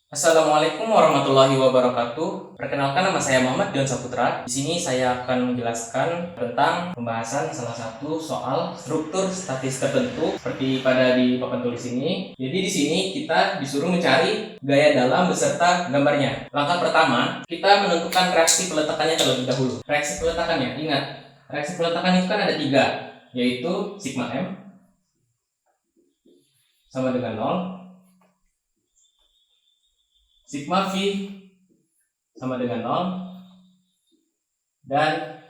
Assalamualaikum warahmatullahi wabarakatuh. Perkenalkan, nama saya Muhammad Dion Saputra. Di sini saya akan menjelaskan tentang pembahasan salah satu soal struktur statis tertentu seperti pada di papan tulis ini. Jadi di sini kita disuruh mencari gaya dalam beserta gambarnya. Langkah pertama, kita menentukan reaksi peletakannya terlebih dahulu. Reaksi peletakannya, ingat, reaksi peletakan itu kan ada 3, yaitu sigma M sama dengan 0, sigma V sama dengan 0, dan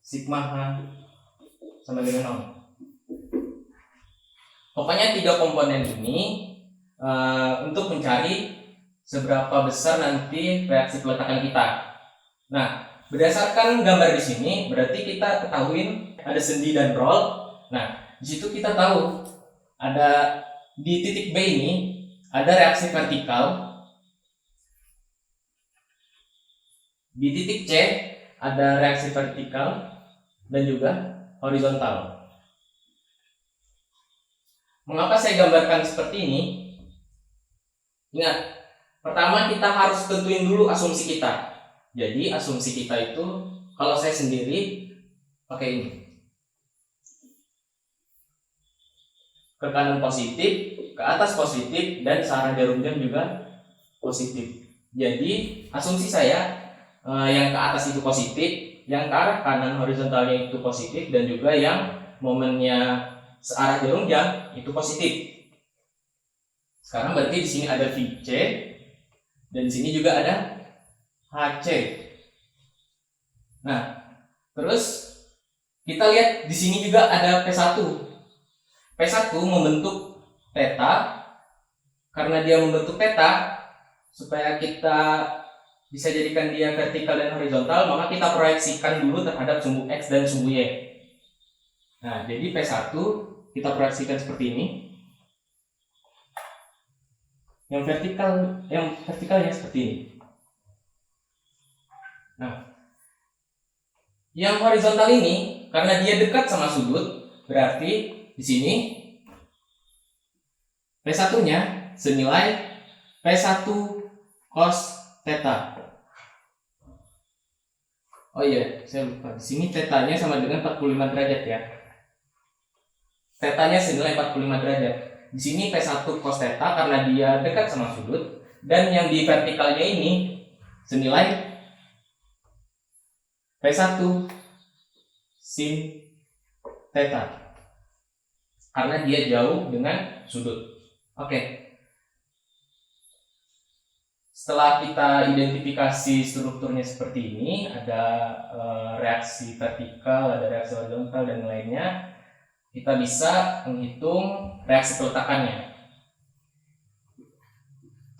sigma H sama dengan 0. Pokoknya 3 komponen ini untuk mencari seberapa besar nanti reaksi peletakan kita. Nah, berdasarkan gambar di sini, berarti kita ketahuin ada sendi dan roll. Nah, di situ kita tahu ada di titik B ini ada reaksi vertikal, di titik C ada reaksi vertikal dan juga horizontal. Mengapa saya gambarkan seperti ini? Ingat, pertama kita harus tentuin dulu asumsi kita. Jadi asumsi kita itu, kalau saya sendiri pakai ini, ke kanan positif, ke atas positif, dan searah jarum jam juga positif. Jadi asumsi saya yang ke atas itu positif, yang ke arah kanan horizontalnya itu positif, dan juga yang momennya searah jarum jam itu positif. Sekarang berarti di sini ada VC dan di sini juga ada HC. Nah, terus kita lihat di sini juga ada P1. P1 membentuk theta. Karena dia membentuk theta, supaya kita bisa jadikan dia vertikal dan horizontal, maka kita proyeksikan dulu terhadap sumbu X dan sumbu Y. Nah, jadi P1 kita proyeksikan seperti ini. Yang vertikalnya seperti ini. Nah, yang horizontal ini karena dia dekat sama sudut, berarti di sini P1-nya senilai P1 cos theta. Oh iya, saya lupa. Di sini theta-nya sama dengan 45 derajat ya. Theta-nya senilai 45 derajat. Di sini P1 cos theta karena dia dekat sama sudut, dan yang di vertikalnya ini senilai P1 sin theta karena dia jauh dengan sudut. Oke. Setelah kita identifikasi strukturnya seperti ini, ada reaksi vertikal, ada reaksi horizontal, dan lainnya, kita bisa menghitung reaksi peletakannya.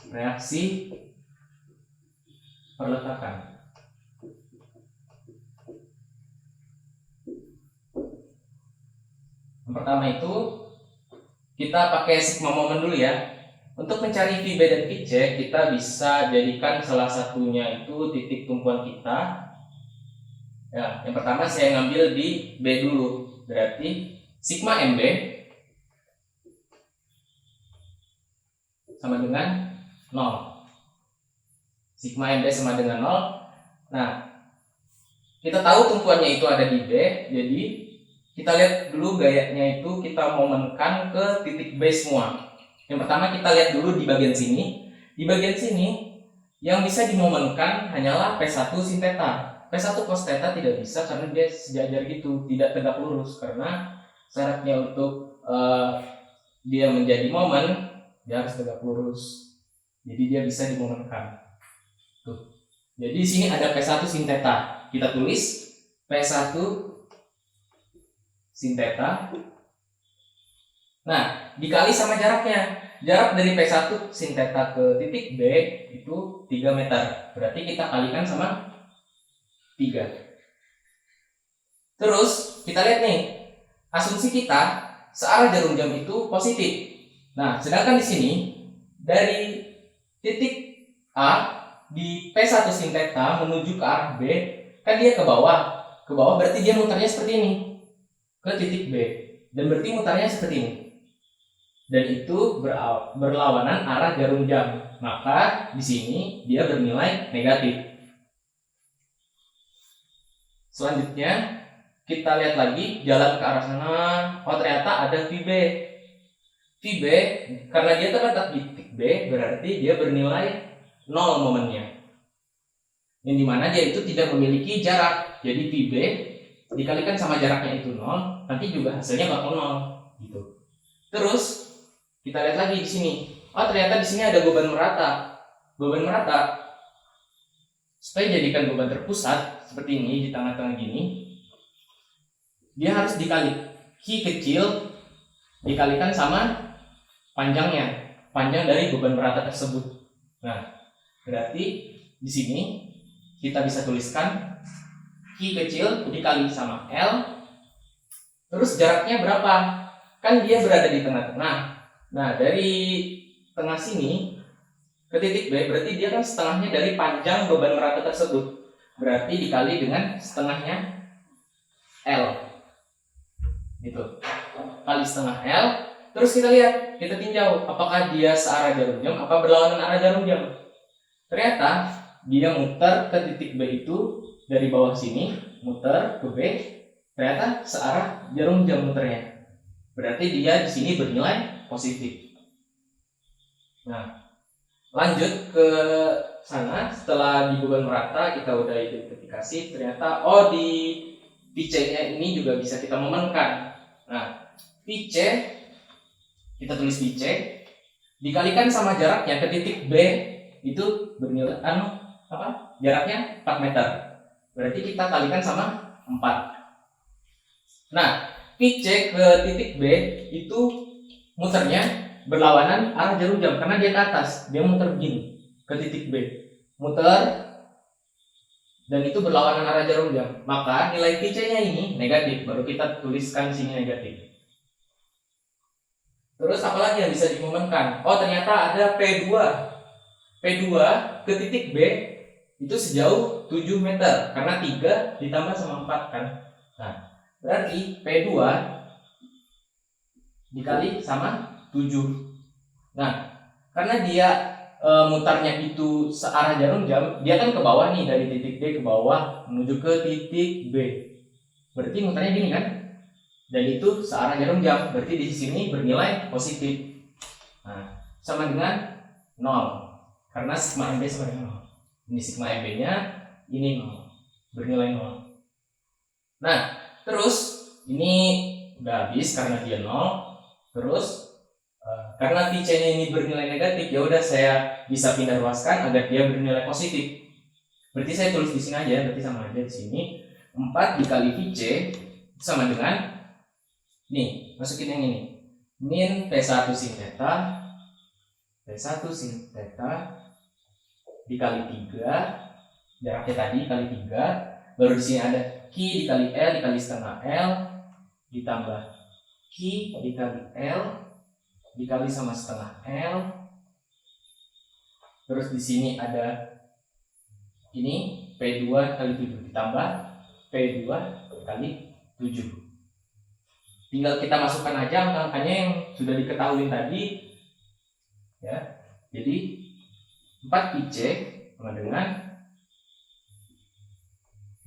Reaksi peletakan. Yang pertama itu kita pakai sigma momen dulu ya. Untuk mencari VB dan VC, kita bisa jadikan salah satunya itu titik tumpuan kita. Ya, yang pertama saya ngambil di B dulu. Berarti sigma MB sama dengan 0. Sigma MB sama dengan 0. Nah, kita tahu tumpuannya itu ada di B, jadi kita lihat dulu gayanya itu kita momenkan ke titik B semua. Yang pertama kita lihat dulu di bagian sini. Di bagian sini yang bisa dimomenkan hanyalah P1 sin theta. P1 cos theta tidak bisa karena dia sejajar gitu, tidak tegak lurus, karena syaratnya untuk dia menjadi momen dia harus tegak lurus. Jadi dia bisa dimomenkan. Tuh. Jadi di sini ada P1 sin theta. Kita tulis P1 sin theta. Nah, dikali sama jaraknya. Jarak dari P1 sin theta ke titik B itu 3 meter. Berarti kita kalikan sama 3. Terus, kita lihat nih. Asumsi kita, searah jarum jam itu positif. Nah, sedangkan di sini, dari titik A di P1 sin theta menuju ke arah B, kan dia ke bawah. Ke bawah berarti dia mutarnya seperti ini. Ke titik B. Dan berarti mutarnya seperti ini. dan itu berlawanan arah jarum jam, maka di sini dia bernilai negatif. Selanjutnya kita lihat lagi jalan ke arah sana. Oh, ternyata ada VB. VB karena dia terletak di titik B berarti dia bernilai 0 momennya, yang dimana dia itu tidak memiliki jarak. Jadi VB dikalikan sama jaraknya itu 0, nanti juga hasilnya bakal 0 gitu. Terus kita lihat lagi di sini. Oh, ternyata di sini ada beban merata. Beban merata supaya jadikan beban terpusat seperti ini di tengah-tengah gini, dia harus dikali Q kecil dikalikan sama panjang dari beban merata tersebut. Nah, berarti di sini kita bisa tuliskan Q kecil dikali sama L. Terus jaraknya berapa? Kan dia berada di tengah-tengah. Nah, dari tengah sini ke titik B berarti dia kan setengahnya dari panjang beban merata tersebut. Berarti dikali dengan setengahnya L. Gitu. Kali setengah L. Terus kita lihat, kita tinjau apakah dia searah jarum jam apa berlawanan arah jarum jam. Ternyata dia muter ke titik B itu dari bawah sini, muter ke B, ternyata searah jarum jam muternya. Berarti dia di sini bernilai positif. Nah, lanjut ke sana. Setelah di beban merata kita udah identifikasi, ternyata di VC-nya ini juga bisa kita momenkan. Nah, VC kita tulis VC dikalikan sama jaraknya ke titik B itu bernilai jaraknya 4 meter. Berarti kita kalikan sama 4. Nah, VC ke titik B itu muternya berlawanan arah jarum jam karena dia ke atas, dia muter begini ke titik B, muter dan itu berlawanan arah jarum jam. Maka nilai VC-nya ini negatif, baru kita tuliskan sini negatif. Terus apalagi yang bisa dimomenkan? Oh, ternyata ada P2. P2 ke titik B itu sejauh 7 meter karena 3 ditambah sama 4 kan. Nah, berarti P2 dikali sama 7. Nah, karena dia mutarnya itu searah jarum jam, dia kan ke bawah nih, dari titik D ke bawah menuju ke titik B. Berarti mutarnya gini kan? Dan itu searah jarum jam, berarti di sini bernilai positif. Nah, sama dengan 0 karena sigma MB sama dengan 0. Ini sigma MB-nya, ini 0, bernilai 0. Nah, terus ini udah habis karena dia 0. Terus karena VC-nya ini bernilai negatif, ya udah saya bisa pindah ruaskan agar dia bernilai positif. Berarti saya tulis di sini aja, berarti sama aja di sini. 4 dikali VC sama dengan nih, masukin yang ini. Min P1 sin theta dikali 3, jaraknya tadi kali 3, baru di sini ada Q dikali L dikali setengah L ditambah Q dikali L dikali sama setengah L. Terus di sini ada ini P2 kali 7 ditambah P2 kali 7. Tinggal kita masukkan aja angka-angkanya yang sudah diketahui tadi ya. Jadi 4 VC sama dengan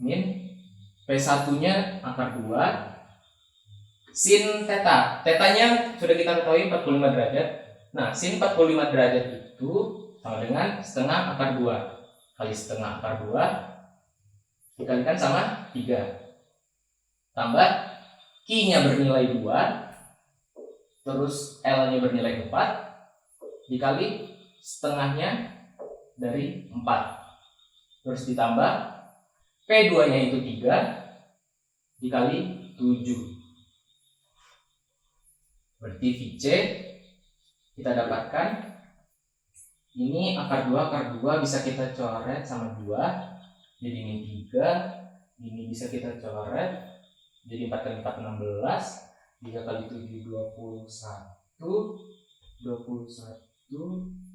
min P1 nya akar 2 sin theta. Tetanya sudah kita ketahui 45 derajat. Nah, sin 45 derajat itu sama dengan setengah akar 2 kali setengah akar 2 dikalikan sama 3 tambah Q-nya bernilai 2, terus L-nya bernilai 4, dikali setengahnya dari 4. Terus ditambah P2-nya itu 3, dikali 7. Berarti VC kita dapatkan, ini akar 2 bisa kita coret sama 2, jadi ini 3, ini bisa kita coret. Jadi 4 kali 4 16, 3 kali 7 21, 21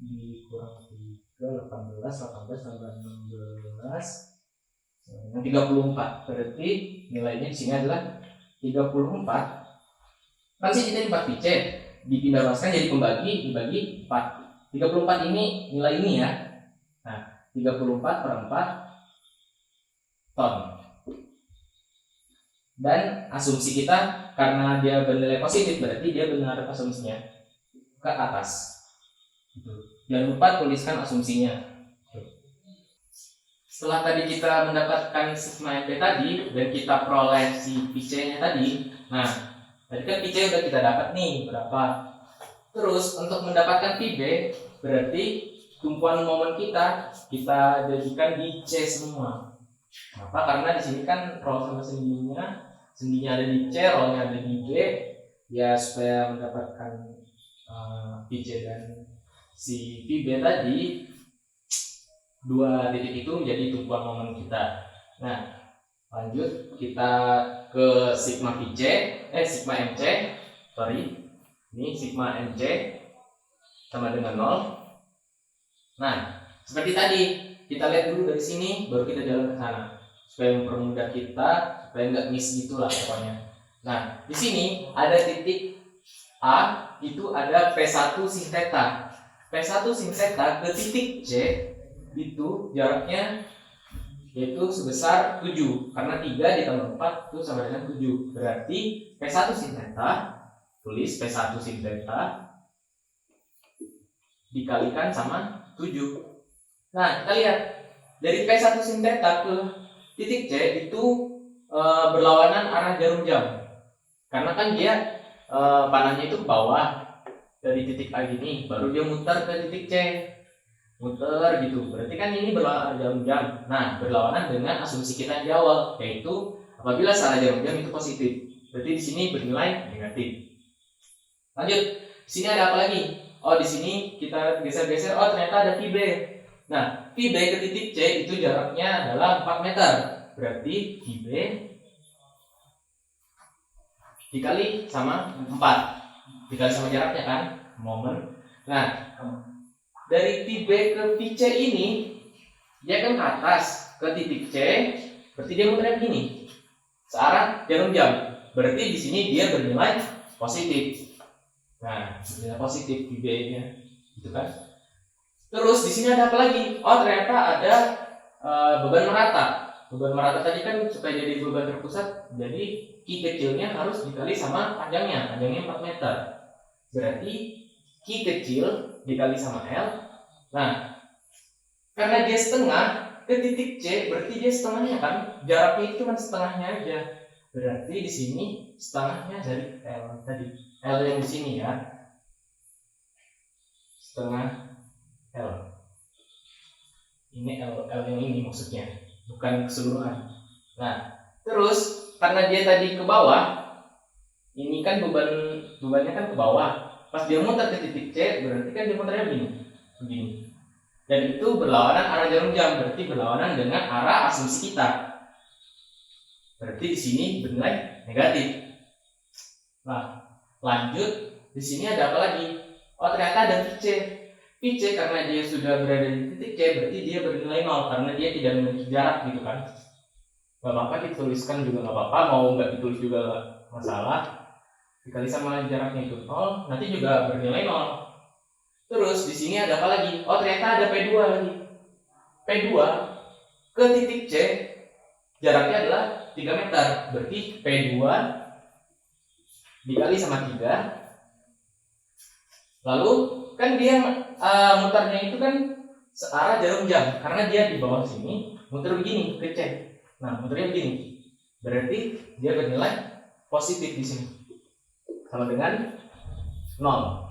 dikurang 3 18 tambah 16 34. Berarti nilainya di sini adalah 34. Kan sih kita 4 VC. dipindah ruaskan jadi pembagi, dibagi 4. 34 ini nilai ini ya. Nah, 34/4 ton. Dan asumsi kita karena dia bernilai positif berarti dia benar asumsinya ke atas. Jangan lupa tuliskan asumsinya. Setelah tadi kita mendapatkan sigma MP tadi dan kita peroleh si PC-nya tadi. Nah, tadi kan PC udah kita dapat nih berapa. Terus untuk mendapatkan PB berarti tumpuan momen kita jadikan di C semua. Kenapa? Karena di sini kan rho sama sendinya ada di C, rho-nya ada di B. Ya supaya mendapatkan PC dan si PB tadi, dua titik itu menjadi tumpuan momen kita. Nah, lanjut kita ke sigma MC. Ini sigma MC sama dengan 0. Nah, seperti tadi kita lihat dulu dari sini, baru kita jalan ke sana supaya mempermudah kita, supaya nggak miss gitulah pokoknya. Nah, di sini ada titik A, itu ada P1 sin theta. P1 sin theta ke titik C itu jaraknya yaitu sebesar 7, karena 3 ditambah 4 itu sama dengan 7. Berarti P1 sin theta, tulis P1 sin theta dikalikan sama 7. Nah, kita lihat dari P1 sin theta ke titik C itu berlawanan arah jarum jam. Karena kan dia panahnya itu ke bawah dari titik A gini, baru dia muter ke titik C. Muter gitu. Berarti kan ini berlawanan arah jarum jam. Nah, berlawanan dengan asumsi kita di awal, yaitu apabila arah jarum jam itu positif. Berarti di sini bernilai negatif. Lanjut. Di sini ada apa lagi? Oh, di sini kita geser-geser. Oh, ternyata ada PB. Nah, PB ke titik C itu jaraknya adalah 4 meter. Berarti PB dikali sama 4. Dikali sama jaraknya kan, momen. Nah, dari PB ke PC ini dia kan ke atas ke titik C, berarti dia muternya begini. Searah jarum jam. Berarti di sini dia bernilai positif. Nah, bernilai positif PB-nya, gitu kan? Terus di sini ada apa lagi? Oh, ternyata ada beban merata. Beban merata tadi kan supaya jadi beban terpusat, jadi Q kecilnya harus dikali sama panjangnya 4 meter. Berarti Q kecil dikali sama L. Nah, karena dia setengah ke titik C, berarti dia setengahnya kan? Jaraknya itu cuma setengahnya aja. Berarti di sini setengahnya dari L tadi. L yang di sini ya. Setengah L. Ini L yang ini maksudnya, bukan keseluruhan. Nah, terus karena dia tadi ke bawah, ini kan bebannya kan ke bawah. Pas dia muter ke titik C, berarti kan dia muternya begini. Dan itu berlawanan arah jarum jam, berarti berlawanan dengan arah asumsi kita. Berarti di sini bernilai negatif. Nah, lanjut di sini ada apa lagi? Oh, ternyata ada PC. PC karena dia sudah berada di titik C, berarti dia bernilai 0 karena dia tidak memiliki jarak gitu kan. Gak apa-apa dituliskan juga gak apa-apa, mau nggak ditulis juga gak masalah. Dikali sama jaraknya itu 0, nanti juga bernilai 0. Terus di sini ada apa lagi? Oh, ternyata ada P2 lagi. P2 ke titik C jaraknya adalah 3 meter. Berarti P2 dikali sama 3. Lalu kan dia muternya itu kan searah jarum jam, karena dia di bawah sini muter begini ke C. Nah, muternya begini. Berarti dia bernilai positif di sini. Sama dengan 0.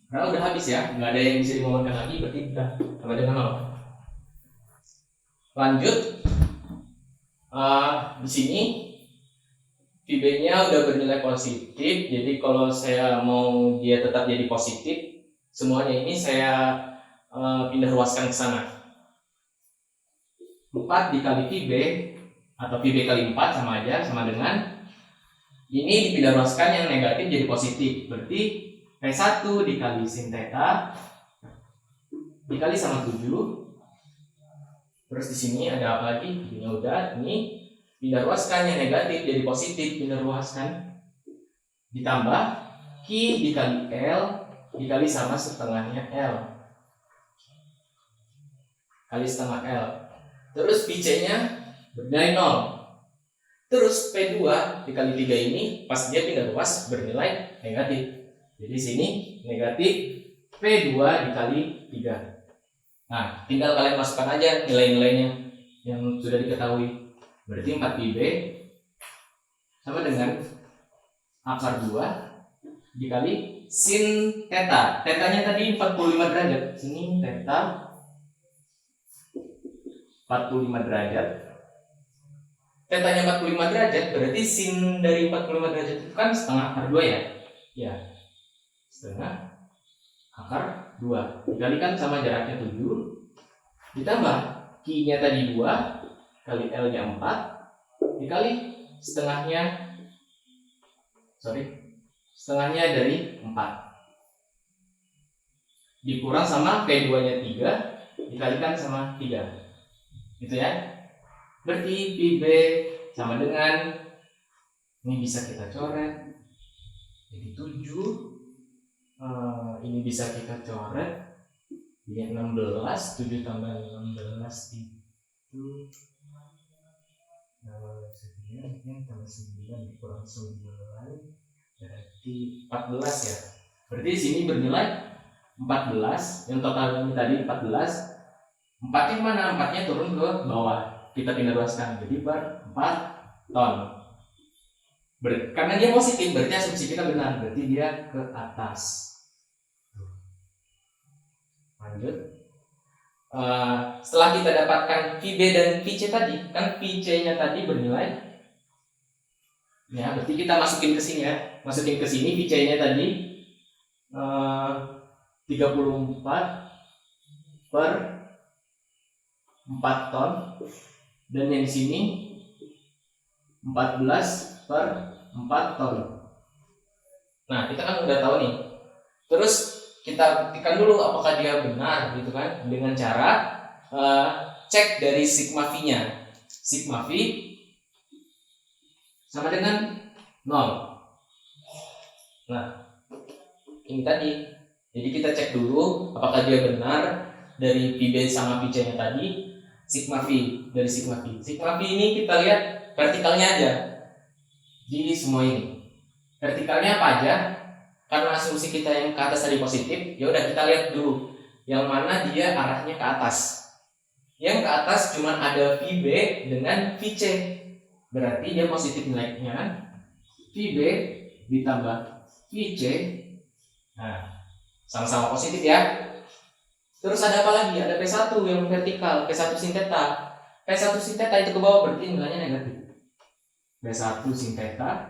Karena udah habis ya, nggak ada yang bisa dimomotkan lagi, berarti udah sama dengan 0. Lanjut, di sini PB-nya udah bernilai positif, jadi kalau saya mau dia tetap jadi positif, semuanya ini saya pindah ruaskan ke sana. 4 dikali PB atau PB kali 4 sama aja, sama dengan ini dipindah ruaskan yang negatif jadi positif, berarti P1 dikali sin theta dikali sama 7. Terus di sini ada apa lagi? Ini udah, ini pindah ruaskan yang negatif jadi positif, pindah ruaskan. ditambah Q dikali L dikali sama setengahnya L kali setengah L. Terus PC-nya bernilai 0. Terus P2 dikali 3 ini pas dia pindah ruas bernilai negatif. Jadi sini negatif P2 dikali 3. Nah, tinggal kalian masukkan aja nilai-nilainya yang sudah diketahui. Berarti 4PB sama dengan akar 2 dikali sin theta. Tetanya tadi 45 derajat. Sini theta 45 derajat. Tetanya 45 derajat, berarti sin dari 45 derajat itu kan setengah akar 2 ya? Ya. Setengah akar 2 dikalikan sama jaraknya 7 ditambah Q-nya tadi 2 kali L-nya 4 dikali setengahnya dari 4 dikurang sama P2-nya 3 dikalikan sama 3. Gitu ya. Berarti PB sama dengan, ini bisa kita coret jadi 7. Ini bisa kita coret jadi 16. 7 tambah 16 itu 9 tambah 9 dikurang 9 berarti 14 ya. Berarti di sini bernilai 14. Yang total ini tadi 14. 4-nya mana? 4-nya turun ke bawah. Kita pindah ruaskan jadi per 4 ton. Karena dia positif berarti asumsi kita benar, berarti dia ke atas. Lanjut. Setelah kita dapatkan VB dan VC tadi, kan VC-nya tadi bernilai ya, berarti kita masukin ke sini ya. Masukin ke sini VC-nya tadi 34 per 4 ton. Dan yang di sini 14 per 4 ton. Nah, kita kan udah tahu nih. Terus kita buktikan dulu apakah dia benar gitu kan dengan cara cek dari sigma V-nya. Sigma V sama dengan 0. Nah, ini tadi. Jadi kita cek dulu apakah dia benar dari PB sama VC-nya tadi. Sigma V dari sigma V. Sigma V ini kita lihat vertikalnya aja di semua ini. Vertikalnya apa aja? Karena asumsi kita yang ke atas tadi positif, ya udah kita lihat dulu yang mana dia arahnya ke atas. Yang ke atas cuma ada VB dengan VC. Berarti dia positif nilainya kan? VB ditambah VC. Nah, sama-sama positif ya. Terus ada apa lagi? Ada P1 yang vertikal, P1 sin theta. P1 sin theta itu ke bawah berarti nilainya negatif. P1 sin theta.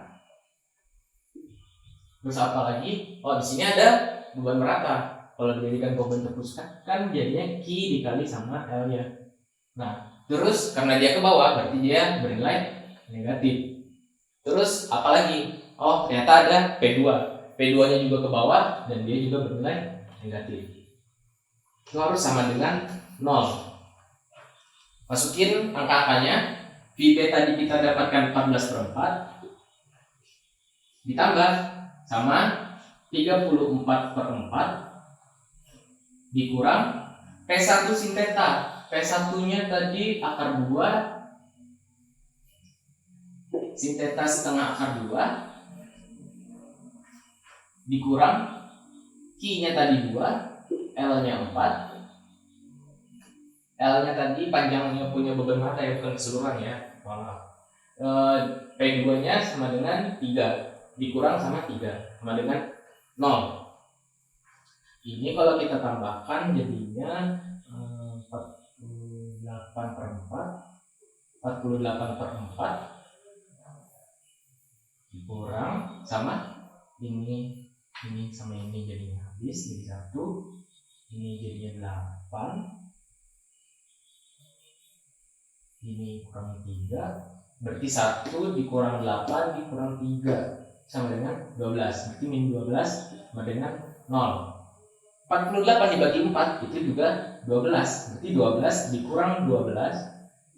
Terus apa lagi? Oh, di sini ada beban merata. Kalau dijadikan beban terus kan jadinya Q dikali sama L-nya. Nah, terus karena dia ke bawah berarti dia bernilai negatif. Terus apa lagi? Oh, ternyata ada P2. P2-nya juga ke bawah dan dia juga bernilai negatif. Itu harus sama dengan 0. Masukin angka-angkanya. VB tadi kita dapatkan 14/4 ditambah sama 34/4 dikurang P1 sin theta. P1-nya tadi akar 2 sin theta setengah akar 2 dikurang Q-nya tadi 2, L-nya 4. L-nya tadi panjangnya punya beban mata ya, bukan keseluruhan ya. P2-nya sama dengan 3 dikurang sama 3 sama dengan 0. Ini kalau kita tambahkan jadinya 48/4 dikurang sama ini sama ini jadinya habis jadi 1. Ini jadinya 8. Ini kurang 3. Berarti 1 dikurang 8 dikurang 3 sama dengan 12. Berarti min 12 sama dengan 0. 48 dibagi 4 itu juga 12. Berarti 12 dikurang 12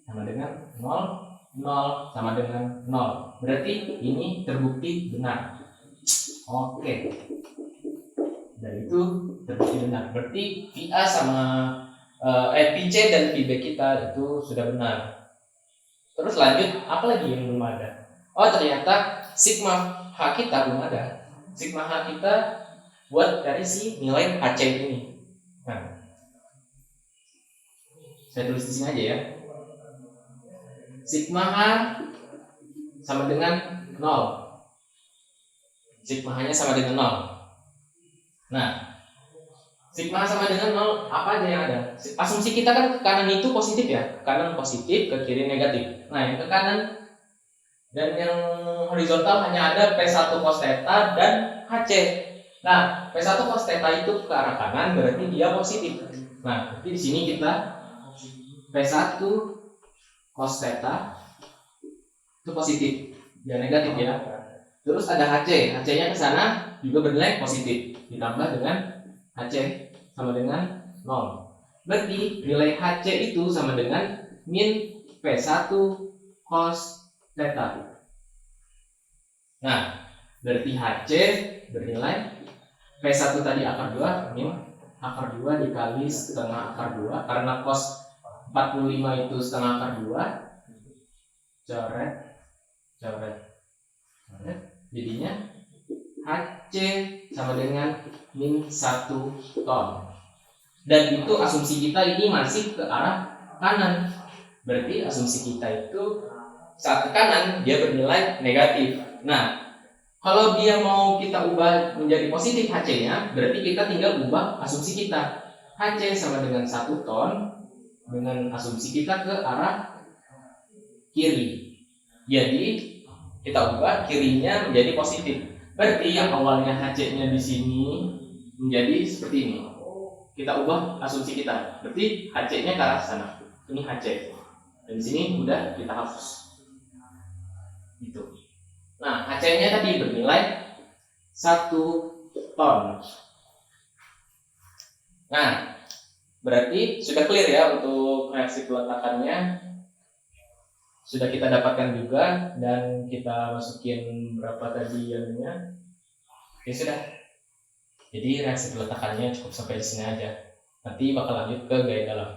sama dengan 0. 0 sama dengan 0. Berarti ini terbukti benar. Oke. Dan itu terbukti benar. Berarti VA sama VC dan VB kita itu sudah benar. Terus lanjut, apa lagi yang belum ada? Oh, ternyata sigma H kita belum ada. Sigma H kita buat dari si nilai HC ini. Nah, saya tulis di sini aja ya. Sigma H sama dengan 0. Sigma H-nya sama dengan 0. Nah, sigma H sama dengan 0, apa aja yang ada? Asumsi kita kan ke kanan itu positif ya. Ke kanan positif, ke kiri negatif. Nah, yang ke kanan dan yang horizontal hanya ada P1 cos theta dan HC. Nah, P1 cos theta itu ke arah kanan, berarti dia positif. Nah, berarti di sini kita P1 cos theta itu positif, dia negatif ya. Terus ada HC, HC-nya ke sana juga bernilai positif, ditambah dengan HC sama dengan 0. Berarti nilai HC itu sama dengan min P1 cos theta. Nah, berarti HC bernilai P1 tadi akar 2 min akar 2 dikali setengah akar 2, karena cos 45 itu setengah akar 2. Coret. Jadinya HC sama dengan min 1 ton. Dan itu asumsi kita ini masih ke arah kanan. Berarti asumsi kita itu saat ke kanan dia bernilai negatif. Nah, kalau dia mau kita ubah menjadi positif HC-nya, berarti kita tinggal ubah asumsi kita. HC sama dengan 1 ton dengan asumsi kita ke arah kiri. Jadi kita ubah kirinya menjadi positif. Berarti yang awalnya HC-nya di sini menjadi seperti ini. Kita ubah asumsi kita. Berarti HC-nya ke arah sana. Ini HC. Dan di sini udah kita hapus. Gitu. Nah, HC-nya tadi bernilai 1 ton. Nah, berarti sudah clear ya untuk reaksi peletakannya. Sudah kita dapatkan juga, dan kita masukin berapa tadi ionnya. Ya sudah. Jadi reaksi peletakannya cukup sampai di sini aja. Nanti bakal lanjut ke gaya dalam.